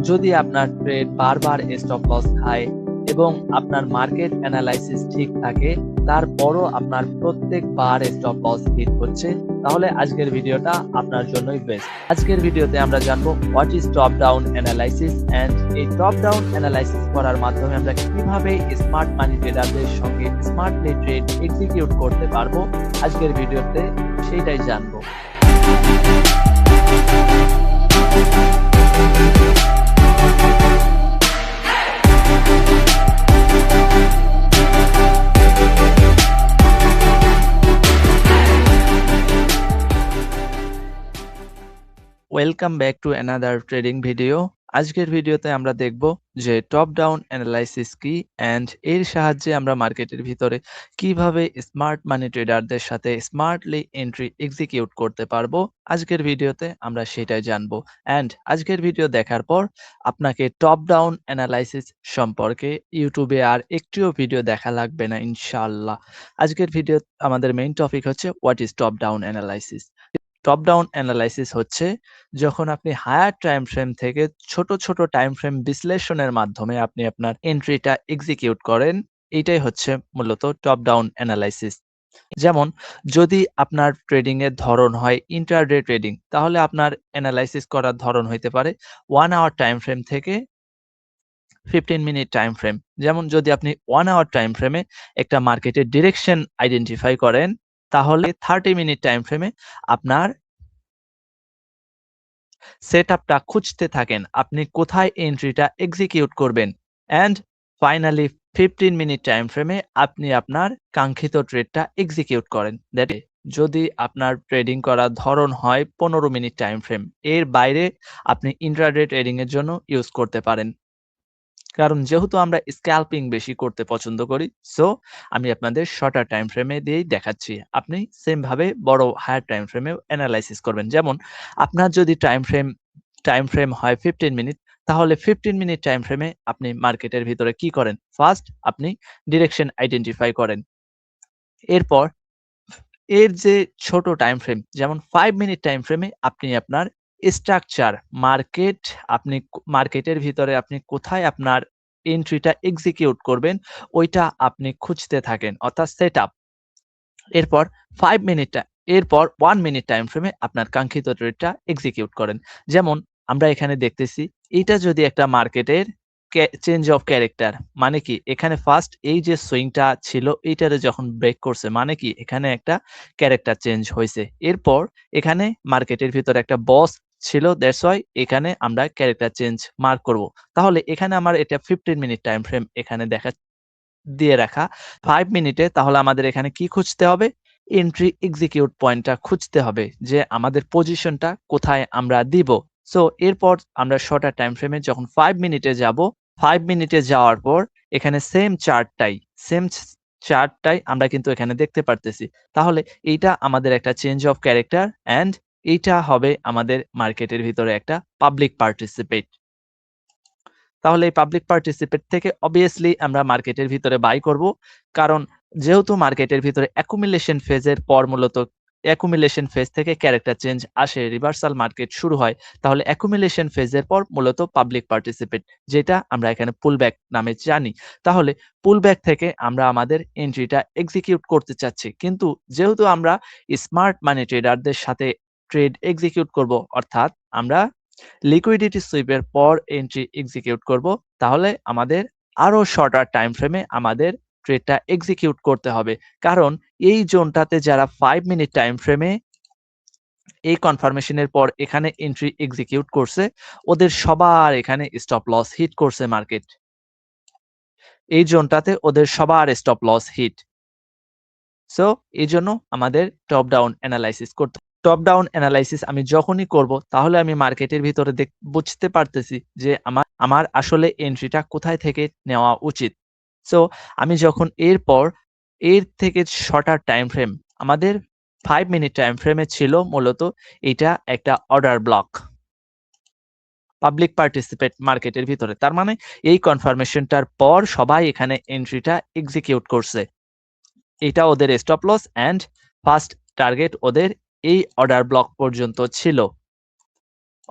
যদি আপনার ট্রেড বারবার স্টপ লস খায় এবং আপনার মার্কেট অ্যানালাইসিস ঠিক থাকে, তারপরও আপনার প্রত্যেকবার স্টপ লস হিট হচ্ছে, তাহলে আজকের ভিডিওটা আপনার জন্যই বেস্ট। আজকের ভিডিওতে আমরা জানবো what is top down analysis and এই টপ ডাউন অ্যানালাইসিস করার মাধ্যমে আমরা কিভাবে স্মার্ট মানি ট্রেডারদের সঙ্গে স্মার্টলি ট্রেড এক্সিকিউট করতে পারবো। আজকের ভিডিওতে সেইটাই জানবো। Welcome back to another trading video. আজকের ভিডিওতে আমরা দেখব যে টপ ডাউন অ্যানালাইসিস কি এন্ড এর সাহায্যে আমরা মার্কেটের ভিতরে কিভাবে স্মার্ট মানি ট্রেডারদের সাথে স্মার্টলি এন্ট্রি এক্সিকিউট করতে পারবো। আজকের ভিডিওতে আমরা সেটাই জানবো এন্ড আজকের ভিডিও দেখার পর আপনাকে টপ ডাউন অ্যানালাইসিস সম্পর্কে ইউটিউবে আর একটিও ভিডিও দেখা লাগবে না ইনশাআল্লাহ। আজকের ভিডিও আমাদের মেইন টপিক হচ্ছে what is top down analysis. Top down analysis হচ্ছে যখন আপনি হায়ার টাইম ফ্রেম থেকে ছোট ছোট টাইম ফ্রেম বিশ্লেষণের মাধ্যমে আপনি আপনার এন্ট্রিটা এক্সিকিউট করেন, এটাই হচ্ছে মূলত টপ ডাউন অ্যানালাইসিস। যেমন যদি আপনার ট্রেডিং এর ধরন হয় ইন্টারডে ট্রেডিং, তাহলে আপনার অ্যানালাইসিস করার ধরন হইতে পারে 1 আওয়ার টাইম ফ্রেম থেকে 15 মিনিট টাইম ফ্রেম। যেমন যদি আপনি 1 আওয়ার টাইম ফ্রেমে একটা মার্কেটের ডিরেকশন আইডেন্টিফাই করেন, তাহলে 30 মিনিট টাইম ফ্রেমে আপনার সেটআপটা খুঁজতে থাকেন আপনি কোথায় এন্ট্রিটা এক্সিকিউট করবেন এন্ড ফাইনালি 15 মিনিট টাইম ফ্রেমে আপনি আপনার কাঙ্ক্ষিত ট্রেডটা এক্সিকিউট করেন। দ্যাট যদি আপনার ট্রেডিং করার ধরন হয় 15 মিনিট টাইম ফ্রেম, এর বাইরে আপনি ইন্ট্রাডে ট্রেডিং এর জন্য ইউজ করতে পারেন। কারণ যেহেতু আমরা স্ক্যাল্পিং বেশি করতে পছন্দ করি, সো আমি আপনাদের শর্টার টাইম ফ্রেমে দিয়েই দেখাচ্ছি। আপনি সেম ভাবে বড় হায়ার টাইম ফ্রেমে অ্যানালাইসিস করবেন। যেমন আপনার যদি টাইম ফ্রেম হয় 15 মিনিট, তাহলে 15 মিনিট টাইম ফ্রেমে আপনি মার্কেটের ভিতরে কি করেন? ফার্স্ট আপনি ডিরেকশন আইডেন্টিফাই করেন। এরপর এর যে ছোট টাইম ফ্রেম যেমন 5 মিনিট টাইম ফ্রেমে আপনি আপনার স্ট্রাকচার আপনি মার্কেটের ভিতরে আপনি কোথায় আপনার এন্ট্রিটা এক্সিকিউট করবেন ওইটা আপনি খুঁজতে থাকেন, অর্থাৎ সেটআপ। এরপর 5 মিনিটটা এরপর 1 মিনিট টাইম ফ্রেমে আপনার কাঙ্ক্ষিত ট্রেডটা এক্সিকিউট করেন। যেমন আমরা এখানে দেখতেছি এটা যদি একটা মার্কেটের চেঞ্জ অফ ক্যারেক্টার, মানে কি এখানে ফার্স্ট এই যে সুইংটা ছিল এইটারে যখন ব্রেক করছে, মানে কি এখানে একটা ক্যারেক্টার চেঞ্জ হয়েছে। এরপর এখানে মার্কেটের ভিতরে একটা বস ছিল, দ্যাটস ওয়াই এখানে আমরা ক্যারেক্টার চেঞ্জ মার্ক করব। তাহলে এখানে আমার এটা 15 মিনিট টাইম ফ্রেম এখানে দেখা দিয়ে রাখা 5 মিনিটে, তাহলে আমাদের এখানে কি খুঁজতে হবে? এন্ট্রি এক্সিকিউট পয়েন্টটা খুঁজতে হবে যে আমাদের পজিশনটা কোথায় আমরা দিব। সো এরপর আমরা শর্টার টাইম ফ্রেমে যখন 5 মিনিটে যাব, 5 মিনিটে যাওয়ার পর এখানে সেম চার্টটাই আমরা কিন্তু এখানে দেখতে পারতেছি। তাহলে এইটা আমাদের একটা চেঞ্জ অফ ক্যারেক্টার এন্ড এইটা হবে আমাদের মার্কেটের ভিতরে একটা পাবলিক পার্টিসিপেট। তাহলে এই পাবলিক পার্টিসিপেট থেকে অবভিয়াসলি আমরা মার্কেটের ভিতরে বাই করব, কারণ যেহেতু মার্কেটের ভিতরে অ্যাকুমুলেশন ফেজের পর মূলত অ্যাকুমুলেশন ফেজ থেকে ক্যারেক্টার চেঞ্জ আসে, রিভার্সাল মার্কেট শুরু হয়, তাহলে অ্যাকুমুলেশন ফেজের পর মূলত পাবলিক পার্টিসিপেট, যেটা আমরা এখানে পুলব্যাক নামে জানি। তাহলে পুলব্যাক থেকে আমরা আমাদের এন্ট্রিটা এক্সিকিউট করতে চাচ্ছি, কিন্তু যেহেতু আমরা স্মার্ট মানি ট্রেডারদের সাথে ট্রেড এক্সিকিউট করব, অর্থাৎ আমরা লিকুইডিটি সুইপের পর এন্ট্রি এক্সিকিউট করব, তাহলে আমাদের আরো শর্টার টাইম ফ্রেমে আমাদের ট্রেডটা এক্সিকিউট করতে হবে। কারণ এই জোনটাতে যারা 5 মিনিট টাইম ফ্রেমে এই কনফার্মেশনের পর এখানে এন্ট্রি এক্সিকিউট করছে, ওদের সবার এখানে স্টপ লস হিট করছে মার্কেট। এই জোনটাতে ওদের সবার স্টপ লস হিট। সো এই জন্য আমাদের টপ ডাউন অ্যানালাইসিস করতে, টপ ডাউন অ্যানালাইসিস আমি যখনই করব, তাহলে আমি মার্কেটের ভিতরে বুঝতে পারতেছি যে আমার আসলে এন্ট্রিটা কোথায় থেকে নেওয়া উচিত। সো আমি যখন এর থেকে শর্টার টাইম ফ্রেম, আমাদের 5 মিনিট টাইম ফ্রেমে ছিল মূলত এটা একটা অর্ডার ব্লক পাবলিক পার্টিসিপেট মার্কেটের ভিতরে, তার মানে এই কনফার্মেশনটার পর সবাই এখানে এন্ট্রিটা এক্সিকিউট করছে। এটা ওদের stop loss and first target ওদের এই অর্ডার ব্লক পর্যন্ত ছিল।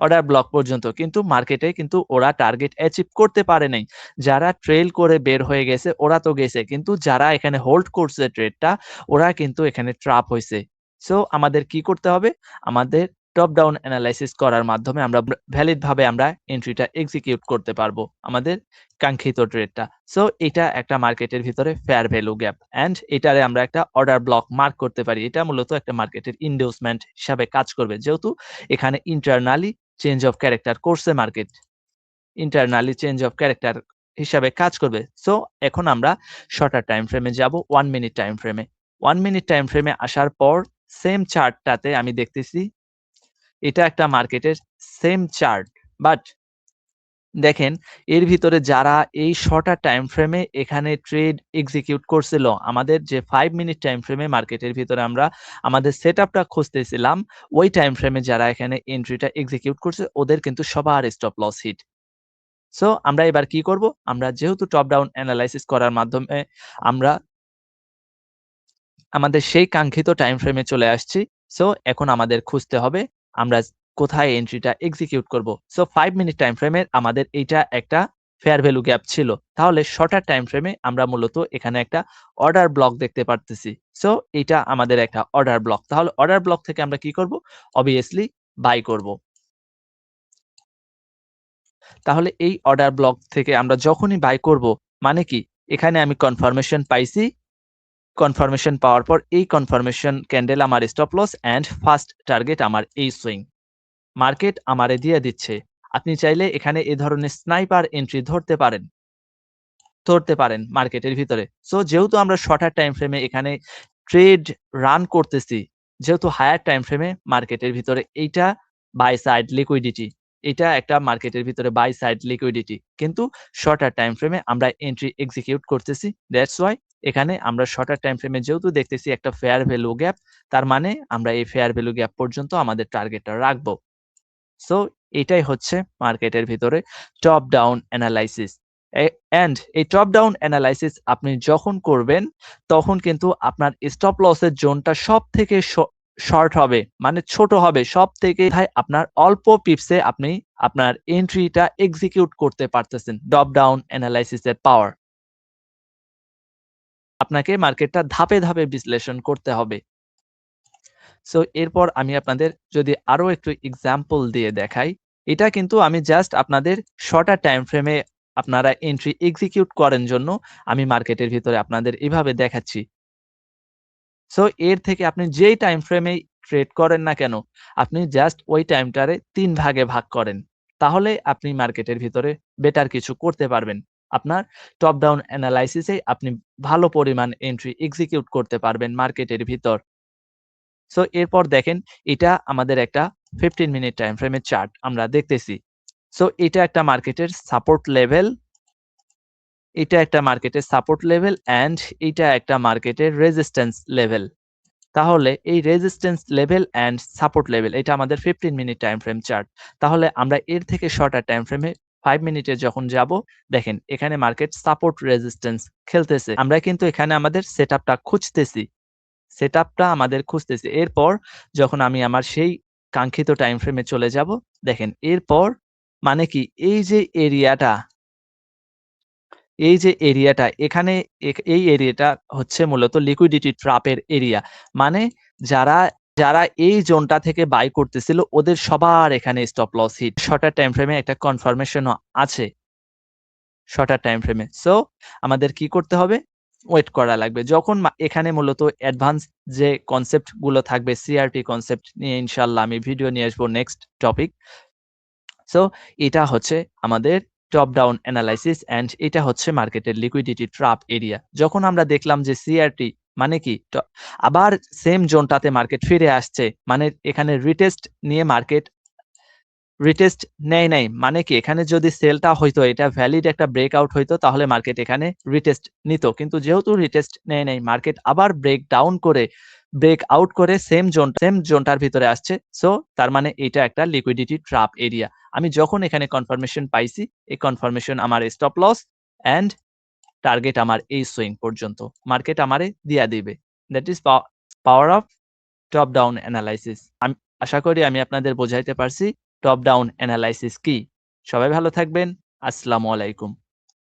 অর্ডার ব্লক পর্যন্ত, কিন্তু মার্কেটে কিন্তু ওরা টার্গেট অ্যাচিভ করতে পারে নাই। যারা ট্রেল করে বের হয়ে গেছে ওরা তো গেছে, কিন্তু যারা এখানে হোল্ড করছে ট্রেডটা ওরা কিন্তু এখানে ট্র্যাপ হইছে। সো আমাদের কি করতে হবে? আমাদের টপ ডাউন অ্যানালাইসিস করার মাধ্যমে আমরা ভ্যালিড ভাবে আমরা এন্ট্রিটা এক্সিকিউট করতে পারবো আমাদের কাঙ্ক্ষিত ট্রেডটা। সো এটা একটা মার্কেটের ভিতরে ফেয়ার ভ্যালু গ্যাপ, অ্যান্ড এটারে আমরা একটা অর্ডার ব্লক মার্ক করতে পারি। এটা মূলত একটা মার্কেটের ইনডিউসমেন্ট হিসাবে কাজ করবে, যেহেতু এখানে ইন্টারনালি চেঞ্জ অফ ক্যারেক্টার করছে market, internally change of character হিসাবে কাজ করবে। সো এখন আমরা শর্টার টাইম ফ্রেমে যাব, 1 মিনিট টাইম ফ্রেমে। 1 মিনিট টাইম ফ্রেমে আসার পর সেম চার্টটাতে আমি দেখতেছি এটা একটা মার্কেটের সেম চার্ট, বাট দেখেন এর ভিতরে যারা এই শর্টার টাইম ফ্রেমে এখানে ট্রেড এক্সিকিউট করছিল, আমাদের যে 5 মিনিট টাইম ফ্রেমে মার্কেটের ভিতরে আমরা আমাদের সেটআপটা খুঁজতেছিলাম, ওই টাইম ফ্রেমে যারা এখানে এন্ট্রিটা এক্সিকিউট করছে ওদের কিন্তু সবার স্টপ লস হিট। সো আমরা এবার কি করব? আমরা যেহেতু টপ ডাউন অ্যানালাইসিস করার মাধ্যমে আমরা আমাদের সেই কাঙ্ক্ষিত টাইম ফ্রেমে চলে আসছি। সো এখন আমাদের খুঁজতে হবে আমরা কোথায় এন্ট্রিটা এক্সিকিউট করব। সো 5 মিনিট টাইম ফ্রেমের আমাদের এইটা একটা ফেয়ার ভ্যালু গ্যাপ ছিল। তাহলে শর্টার টাইম ফ্রেমে আমরা মূলত এখানে একটা অর্ডার ব্লক দেখতে পারতেছি। সো এটা আমাদের একটা অর্ডার ব্লক। তাহলে অর্ডার ব্লক থেকে আমরা কি করব? অবভিয়াসলি বাই করব। তাহলে এই অর্ডার ব্লক থেকে আমরা যখনই বাই করব, মানে কি? এখানে আমি কনফার্মেশন পাইছি। কনফার্মেশন পাওয়ার পর এই কনফার্মেশন ক্যান্ডেল আমার stop loss and first target আমার এই সুইং। মার্কেট আমারে দিয়ে দিচ্ছে। আপনি চাইলে এখানে এ ধরনের স্নাইপার এন্ট্রি ধরতে পারেন মার্কেটের ভিতরে। সো যেহেতু আমরা শর্টার টাইম ফ্রেমে এখানে ট্রেড রান করতেছি, যেহেতু হায়ার টাইম ফ্রেমে মার্কেটের ভিতরে এইটা বাই সাইড লিকুইডিটি, এটা একটা মার্কেটের ভিতরে বাই সাইড লিকুইডিটি, কিন্তু শর্টার টাইম ফ্রেমে আমরা এন্ট্রি এক্সিকিউট করতেছি। দ্যাটস ওয়াই এখানে আমরা শর্টার টাইম ফ্রেমে যেহেতু দেখতেছি একটা ফেয়ার ভ্যালু গ্যাপ, তার মানে আমরা এই ফেয়ার ভ্যালু গ্যাপ পর্যন্ত আমাদের টার্গেটটা রাখবো। সো এটাই হচ্ছে মার্কেটের ভিতরে টপ ডাউন অ্যানালাইসিস। অ্যান্ড এই টপ ডাউন অ্যানালাইসিস আপনি যখন করবেন তখন কিন্তু আপনার স্টপ লসের জোনটা সব থেকে শর্ট হবে, মানে ছোট হবে সব থেকে। আপনার অল্প পিপসে আপনি আপনার এন্ট্রিটা এক্সিকিউট করতে পারতেছেন। টপ ডাউন অ্যানালাইসিসের পাওয়ার, আপনাকে মার্কেটটা ধাপে ধাপে বিশ্লেষণ করতে হবে। সো এরপর আমি আপনাদের যদি আরো একটু এক্সাম্পল দিয়ে দেখাই, এটা কিন্তু আমি জাস্ট আপনাদের শর্টার টাইম ফ্রেমে আপনারা এন্ট্রি এক্সিকিউট করার জন্য আমি মার্কেটের ভিতরে আপনাদের এভাবে দেখাচ্ছি। সো এর থেকে আপনি যেই টাইম ফ্রেমে ট্রেড করেন না কেন, আপনি জাস্ট ওই টাইমটারে 3 ভাগে ভাগ করেন। তাহলে আপনি মার্কেটের ভিতরে বেটার কিছু করতে পারবেন। আপনার টপ ডাউন অ্যানালাইসিসে আপনি ভালো পরিমাণ এন্ট্রি এক্সিকিউট করতে পারবেন মার্কেটের ভিতর। সো এরপর দেখেন এটা আমাদের একটা 15 মিনিট টাইম ফ্রেমের চার্ট আমরা দেখতেছি। সো এটা একটা মার্কেটের সাপোর্ট লেভেল, এটা একটা মার্কেটের সাপোর্ট লেভেল অ্যান্ড এটা একটা মার্কেটের রেজিস্ট্যান্স লেভেল। তাহলে এই resistance level and support level এটা আমাদের 15 মিনিট টাইম ফ্রেম চার্ট। তাহলে আমরা এর থেকে শর্টার টাইম ফ্রেমে 5 মিনিটে যখন যাব, দেখেন এখানে মার্কেট সাপোর্ট রেজিস্ট্যান্স খেলতেছে। আমরা কিন্তু এখানে আমাদের সেটআপটা খুঁজতেছি। সেটআপটা আমাদের খুঁজতেছি। এরপর যখন আমি আমার সেই কাঙ্ক্ষিত টাইম ফ্রেমে চলে যাব, দেখেন এরপর মানে কি এই যে এরিয়াটা এখানে এই এরিয়াটা হচ্ছে মূলত লিকুইডিটি ট্র্যাপের এরিয়া। মানে যারা যারা এই জোনটা থেকে বাই করতেছিল ওদের সবার এখানে stop loss hit. Shorter time ফ্রেমে একটা কনফার্মেশনও আছে শর্টার টাইম ফ্রেমে। সো আমাদের কি করতে হবে? ওয়েট করা লাগবে। যখন এখানে মূলত অ্যাডভান্স যে কনসেপ্ট গুলো থাকবে, সিআরটি কনসেপ্ট নিয়ে ইনশাআল্লাহ আমি ভিডিও নিয়ে আসবো নেক্সট টপিক। সো এটা হচ্ছে আমাদের টপ ডাউন অ্যানালাইসিস অ্যান্ড এটা হচ্ছে মার্কেটের লিকুইডিটি ট্র্যাপ এরিয়া। যখন আমরা দেখলাম যে সিআরটি মানে কি আবার সেম জোনটাতে মার্কেট ফিরে আসছে, মানে এখানে রিটেস্ট নিয়ে মার্কেট রিটেস্ট নেয় নাই, মানে কি এখানে যদি সেলটা হইতো, এটা ভ্যালিড একটা ব্রেকআউট হইতো, তাহলে মার্কেট এখানে রিটেস্ট নিত। কিন্তু যেহেতু রিটেস্ট নেয় নাই, মার্কেট আবার ব্রেক ডাউন করে ব্রেক আউট করে সেম জোনটার ভিতরে আসছে। সো তার মানে এটা একটা লিকুইডিটি ট্র্যাপ এরিয়া। আমি যখন এখানে কনফার্মেশন পাইছি, এই কনফার্মেশন আমার স্টপ লস এন্ড টার্গেট আমার এই সুইং পর্যন্ত মার্কেট আমারে দিয়া দিবে। That is power of top down analysis. আমি আশা করি আমি আপনাদের বোঝাইতে পারছি। টপ ডাউন অ্যানালাইসিস কি? সবাই ভালো থাকবেন। আসসালামু আলাইকুম।